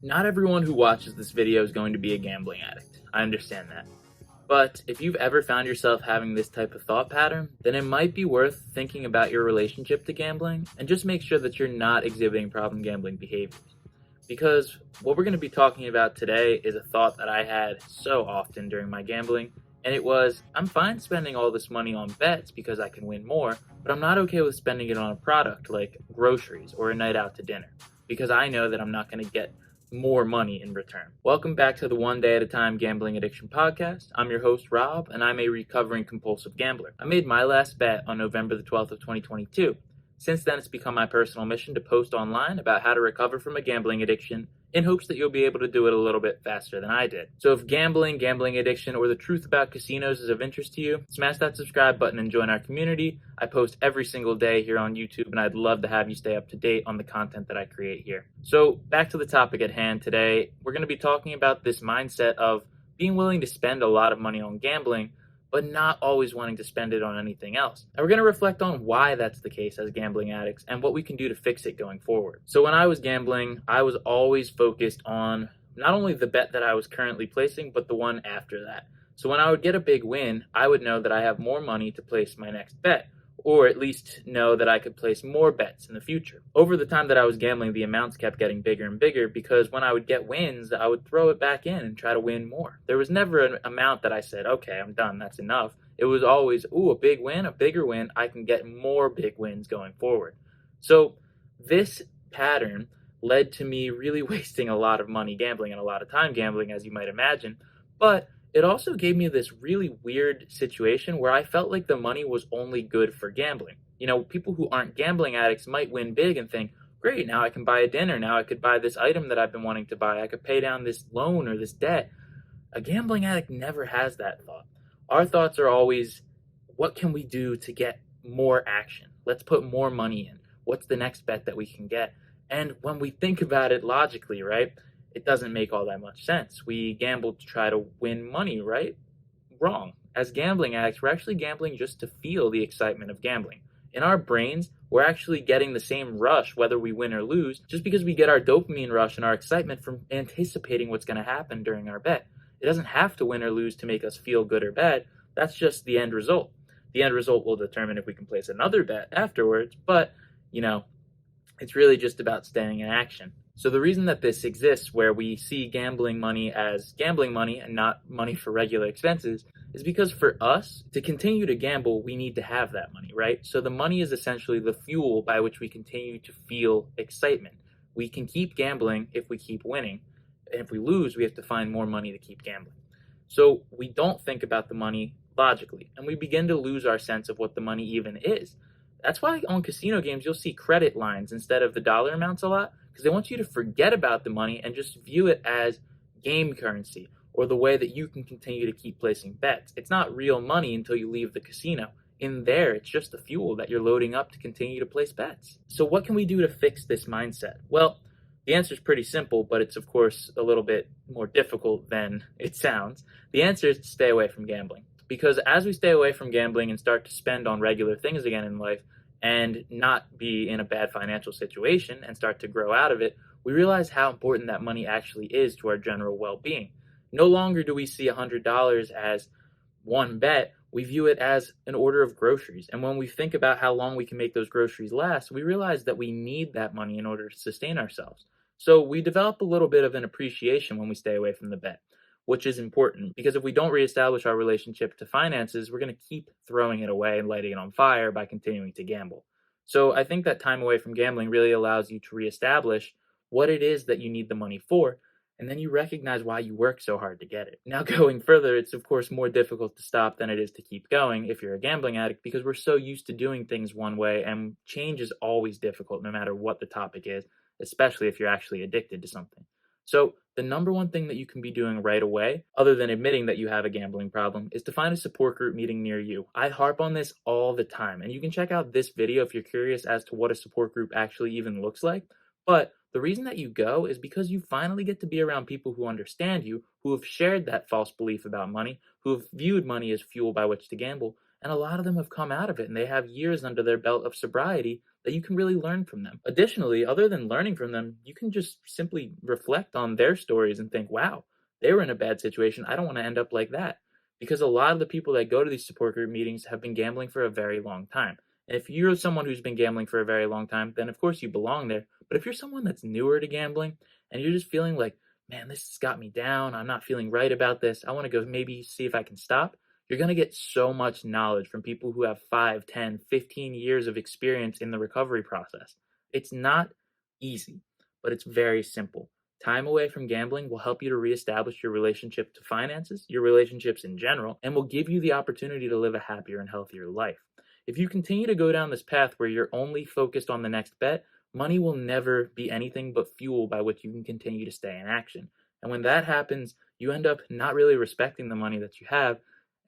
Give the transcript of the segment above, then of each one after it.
Not everyone who watches this video is going to be a gambling addict. I understand that. But if you've ever found yourself having this type of thought pattern, then it might be worth thinking about your relationship to gambling and just make sure that you're not exhibiting problem gambling behaviors. Because what we're going to be talking about today is a thought that I had so often during my gambling, and it was, I'm fine spending all this money on bets because I can win more, but I'm not okay with spending it on a product like groceries or a night out to dinner, because I know that I'm not going to get more money in return. Welcome back to the One Day at a Time Gambling Addiction Podcast. I'm your host, Rob, and I'm a recovering compulsive gambler. I made my last bet on November the 12th of 2022. Since then, it's become my personal mission to post online about how to recover from a gambling addiction in hopes that you'll be able to do it a little bit faster than I did. So if gambling, gambling addiction, or the truth about casinos is of interest to you, smash that subscribe button and join our community. I post every single day here on YouTube, and I'd love to have you stay up to date on the content that I create here. So back to the topic at hand today, we're going to be talking about this mindset of being willing to spend a lot of money on gambling, but not always wanting to spend it on anything else. And we're going to reflect on why that's the case as gambling addicts and what we can do to fix it going forward. So when I was gambling, I was always focused on not only the bet that I was currently placing, but the one after that. So when I would get a big win, I would know that I have more money to place my next bet, or at least know that I could place more bets in the future. Over the time that I was gambling, the amounts kept getting bigger and bigger because when I would get wins, I would throw it back in and try to win more. There was never an amount that I said, okay, I'm done, that's enough. It was always, ooh, a big win, a bigger win, I can get more big wins going forward. So this pattern led to me really wasting a lot of money gambling and a lot of time gambling, as you might imagine. But it also gave me this really weird situation where I felt like the money was only good for gambling. You know, people who aren't gambling addicts might win big and think, great, now I can buy a dinner. Now I could buy this item that I've been wanting to buy. I could pay down this loan or this debt. A gambling addict never has that thought. Our thoughts are always, what can we do to get more action? Let's put more money in. What's the next bet that we can get? And when we think about it logically, right, it doesn't make all that much sense. We gamble to try to win money, right? Wrong. As gambling addicts, we're actually gambling just to feel the excitement of gambling. In our brains, we're actually getting the same rush whether we win or lose, just because we get our dopamine rush and our excitement from anticipating what's going to happen during our bet. It doesn't have to win or lose to make us feel good or bad. That's just the end result. The end result will determine if we can place another bet afterwards, but, it's really just about staying in action. So the reason that this exists, where we see gambling money as gambling money and not money for regular expenses, is because for us to continue to gamble, we need to have that money, right? So the money is essentially the fuel by which we continue to feel excitement. We can keep gambling if we keep winning. And if we lose, we have to find more money to keep gambling. So we don't think about the money logically, and we begin to lose our sense of what the money even is. That's why on casino games, you'll see credit lines instead of the dollar amounts a lot, because they want you to forget about the money and just view it as game currency or the way that you can continue to keep placing bets. It's not real money until you leave the casino. In there, it's just the fuel that you're loading up to continue to place bets. So what can we do to fix this mindset? Well, the answer is pretty simple, but it's of course a little bit more difficult than it sounds. The answer is to stay away from gambling. Because as we stay away from gambling and start to spend on regular things again in life and not be in a bad financial situation and start to grow out of it, we realize how important that money actually is to our general well-being. No longer do we see $100 as one bet, we view it as an order of groceries. And when we think about how long we can make those groceries last, we realize that we need that money in order to sustain ourselves. So we develop a little bit of an appreciation when we stay away from the bet, which is important because if we don't reestablish our relationship to finances, we're going to keep throwing it away and lighting it on fire by continuing to gamble. So I think that time away from gambling really allows you to reestablish what it is that you need the money for, and then you recognize why you work so hard to get it. Now, going further, it's of course more difficult to stop than it is to keep going if you're a gambling addict because we're so used to doing things one way, and change is always difficult no matter what the topic is, especially if you're actually addicted to something. So the number one thing that you can be doing right away, other than admitting that you have a gambling problem, is to find a support group meeting near you. I harp on this all the time, and you can check out this video if you're curious as to what a support group actually even looks like. But the reason that you go is because you finally get to be around people who understand you, who have shared that false belief about money, who have viewed money as fuel by which to gamble, and a lot of them have come out of it, and they have years under their belt of sobriety that you can really learn from them. Additionally, other than learning from them, you can just simply reflect on their stories and think, wow, they were in a bad situation. I don't want to end up like that. Because a lot of the people that go to these support group meetings have been gambling for a very long time. And if you're someone who's been gambling for a very long time, then of course you belong there. But if you're someone that's newer to gambling and you're just feeling like, man, this has got me down, I'm not feeling right about this, I want to go maybe see if I can stop, you're going to get so much knowledge from people who have 5, 10, 15 years of experience in the recovery process. It's not easy, but it's very simple. Time away from gambling will help you to reestablish your relationship to finances, your relationships in general, and will give you the opportunity to live a happier and healthier life. If you continue to go down this path where you're only focused on the next bet, money will never be anything but fuel by which you can continue to stay in action. And when that happens, you end up not really respecting the money that you have,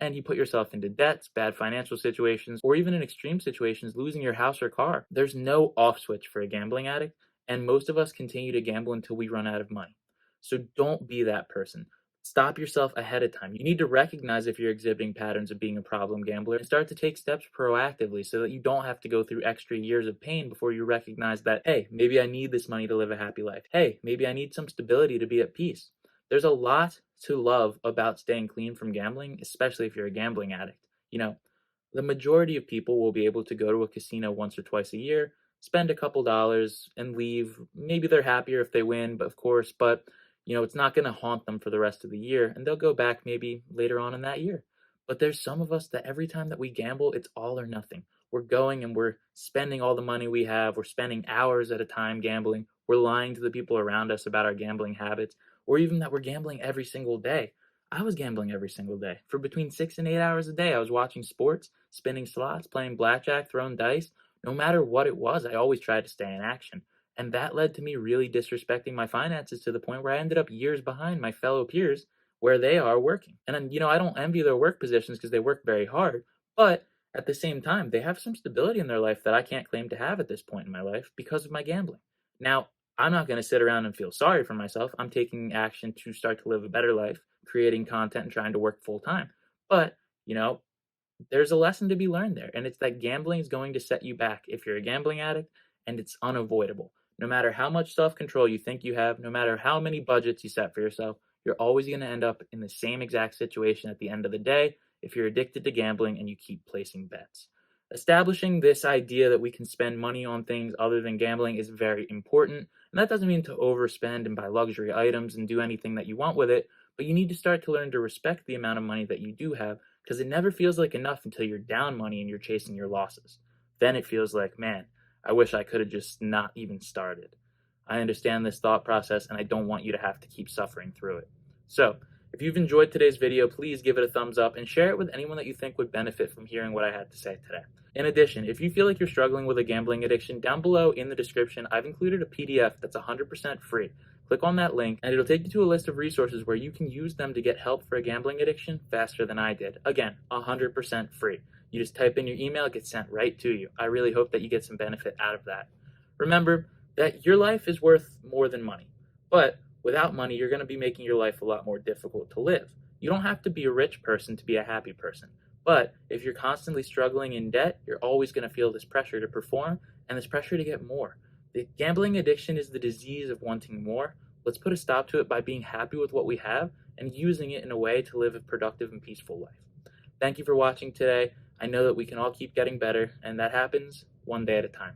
and you put yourself into debts, bad financial situations, or even in extreme situations, losing your house or car. There's no off switch for a gambling addict, and most of us continue to gamble until we run out of money. So don't be that person. Stop yourself ahead of time. You need to recognize if you're exhibiting patterns of being a problem gambler and start to take steps proactively so that you don't have to go through extra years of pain before you recognize that, hey, maybe I need this money to live a happy life. Hey, maybe I need some stability to be at peace. There's a lot to love about staying clean from gambling, especially if you're a gambling addict. You know, the majority of people will be able to go to a casino once or twice a year, spend a couple dollars, and leave. Maybe they're happier if they win, but of course, it's not going to haunt them for the rest of the year, and they'll go back maybe later on in that year. But there's some of us that every time that we gamble, it's all or nothing. We're going and we're spending all the money we have. We're spending hours at a time gambling. We're lying to the people around us about our gambling habits, or even that we're gambling every single day. I was gambling every single day. For between 6 and 8 hours a day, I was watching sports, spinning slots, playing blackjack, throwing dice. No matter what it was, I always tried to stay in action. And that led to me really disrespecting my finances to the point where I ended up years behind my fellow peers where they are working. And, I don't envy their work positions because they work very hard. But at the same time, they have some stability in their life that I can't claim to have at this point in my life because of my gambling. Now, I'm not going to sit around and feel sorry for myself. I'm taking action to start to live a better life, creating content and trying to work full time. But, there's a lesson to be learned there. And it's that gambling is going to set you back if you're a gambling addict, and it's unavoidable. No matter how much self control you think you have, no matter how many budgets you set for yourself, you're always going to end up in the same exact situation at the end of the day if you're addicted to gambling and you keep placing bets. Establishing this idea that we can spend money on things other than gambling is very important. And that doesn't mean to overspend and buy luxury items and do anything that you want with it, but you need to start to learn to respect the amount of money that you do have because it never feels like enough until you're down money and you're chasing your losses. Then it feels like, man, I wish I could have just not even started. I understand this thought process and I don't want you to have to keep suffering through it. So, if you've enjoyed today's video, please give it a thumbs up and share it with anyone that you think would benefit from hearing what I had to say today. In addition, if you feel like you're struggling with a gambling addiction, down below in the description, I've included a PDF that's 100% free. Click on that link and it'll take you to a list of resources where you can use them to get help for a gambling addiction faster than I did. Again, 100% free. You just type in your email, it gets sent right to you. I really hope that you get some benefit out of that. Remember that your life is worth more than money, but without money, you're going to be making your life a lot more difficult to live. You don't have to be a rich person to be a happy person. But if you're constantly struggling in debt, you're always going to feel this pressure to perform and this pressure to get more. The gambling addiction is the disease of wanting more. Let's put a stop to it by being happy with what we have and using it in a way to live a productive and peaceful life. Thank you for watching today. I know that we can all keep getting better, and that happens one day at a time.